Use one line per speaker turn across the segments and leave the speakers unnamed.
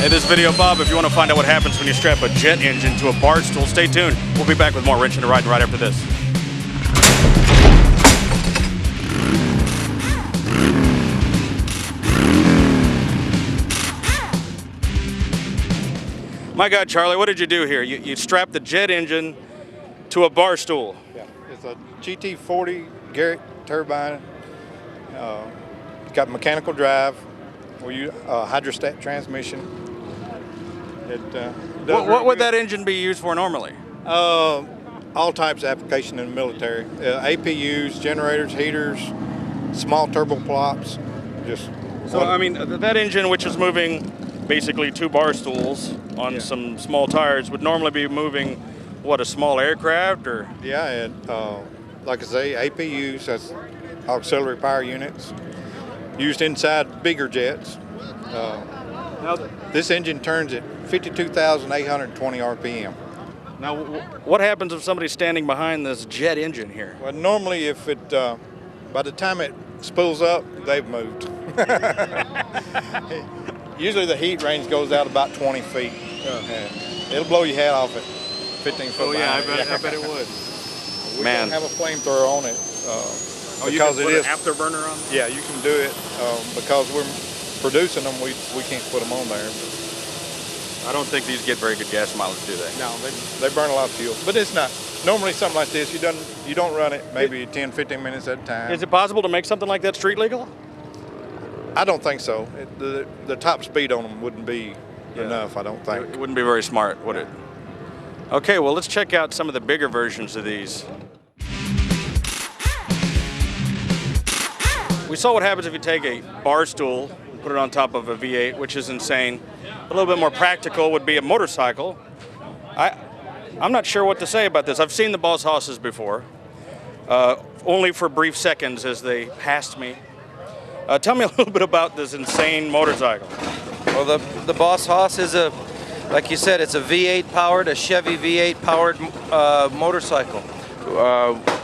In this video, Bob, if you want to find out what happens when you strap a jet engine to a bar stool, stay tuned. We'll be back with more Wrenching and Riding right after this. My God, Charlie, what did you do here? You strapped the jet engine to a bar stool.
Yeah, it's a GT40 Garrett turbine. Got mechanical drive. We use a hydrostat transmission.
What would that engine be used for normally?
All types of application in the military. APUs, generators, heaters, small turboplops.
I mean, that engine, which is moving basically two bar stools on some small tires, would normally be moving, what, a small aircraft? Or?
Yeah, and like I say, APUs, that's auxiliary power units, used inside bigger jets.
Now,
this engine turns at 52,820 RPM.
Now, what happens if somebody's standing behind this jet engine here?
Well, normally if it, by the time it spools up, they've moved. Usually the heat range goes out about 20 feet. It'll blow your hat off at 15 foot.
Oh yeah, I bet it would.
We
Man,
don't have a flamethrower on it.
you can put an afterburner on?
Yeah, you can do it because we're producing them. We can't put them on there.
I don't think these get very good gas mileage, do they?
No, they burn a lot of fuel. But it's not. Normally something like this, you don't run it maybe 10, 15 minutes at a time.
Is it possible to make something like that street legal?
I don't think so. The top speed on them wouldn't be enough, I don't think.
It wouldn't be very smart, would it? Okay, well, let's check out some of the bigger versions of these. We saw what happens if you take a bar stool, put it on top of a V8, which is insane. A little bit more practical would be a motorcycle. I'm not sure what to say about this. I've seen the BossHosses before, only for brief seconds as they passed me. Tell me a little bit about this insane motorcycle.
Well, the BossHoss is like you said, it's a V8 powered, a Chevy V8 powered motorcycle.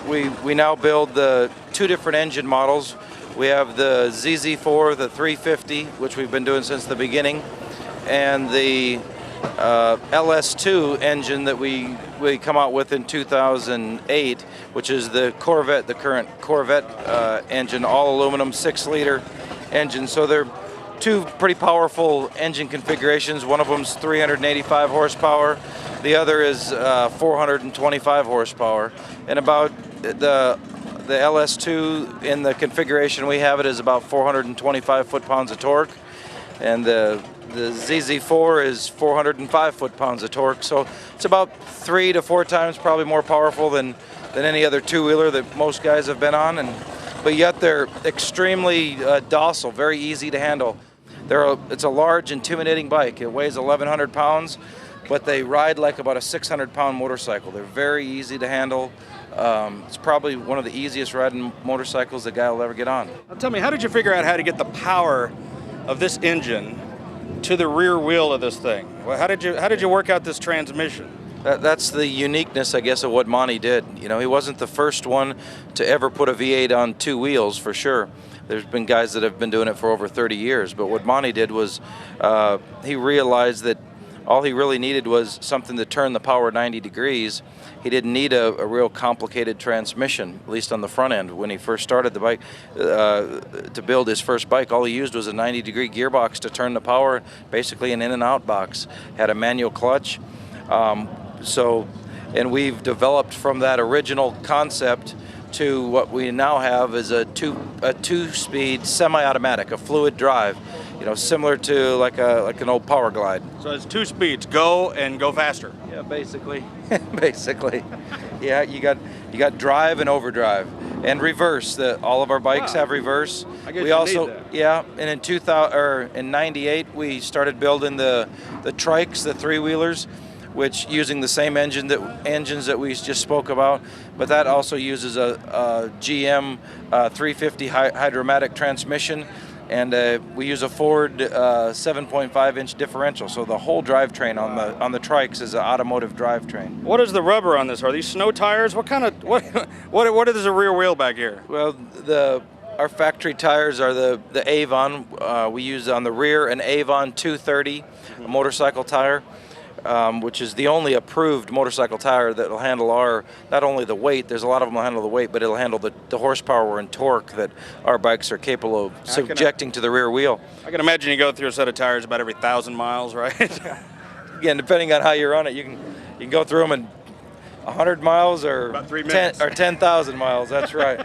We now build the two different engine models. We have the ZZ4, the 350, which we've been doing since the beginning, and the LS2 engine that we come out with in 2008, which is the Corvette, the current Corvette engine, all aluminum, 6-liter engine. So they're two pretty powerful engine configurations. One of them's 385 horsepower, the other is 425 horsepower. And about the LS2 in the configuration we have it is about 425 foot-pounds of torque, and the ZZ4 is 405 foot-pounds of torque. So it's about 3 to 4 times probably more powerful than any other two-wheeler that most guys have been on. But yet they're extremely docile, very easy to handle. It's a large, intimidating bike. It weighs 1,100 pounds, but they ride like about a 600-pound motorcycle. They're very easy to handle. It's probably one of the easiest riding motorcycles a guy will ever get on.
Now tell me, how did you figure out how to get the power of this engine to the rear wheel of this thing? Well, how did you work out this transmission?
That's the uniqueness, I guess, of what Monty did. You know, he wasn't the first one to ever put a V8 on two wheels, for sure. There's been guys that have been doing it for over 30 years. But what Monty did was he realized that all he really needed was something to turn the power 90 degrees. He didn't need a real complicated transmission, at least on the front end. When he first started the bike, to build his first bike, all he used was a 90-degree gearbox to turn the power, basically an in and out box. Had a manual clutch. And we've developed from that original concept to what we now have is a two-speed semi-automatic, a fluid drive, you know, similar to like an old Power Glide.
So it's 2 speeds, go and go faster.
Yeah, basically. Basically. Yeah, you got drive and overdrive and reverse. All of our bikes have reverse.
I guess
we
you
also
need that.
Yeah, and in '98 we started building the trikes, the 3-wheelers, which using the same engines that we just spoke about, but that also uses a GM 350 hydromatic transmission, and we use a Ford 7.5-inch differential. So the whole drivetrain on the trikes is an automotive drivetrain.
What is the rubber on this? Are these snow tires? What is the rear wheel back here?
Well, Our factory tires are the Avon. We use on the rear an Avon 230 a motorcycle tire, which is the only approved motorcycle tire that will handle not only the weight, there's a lot of them will handle the weight, but it'll handle the horsepower and torque that our bikes are capable of subjecting to the rear wheel.
I can imagine you go through a set of tires about every 1,000 miles, right?
Again, depending on how you run it, you can go through them in 100 miles or
About 3 minutes.
or 10,000 miles. That's right.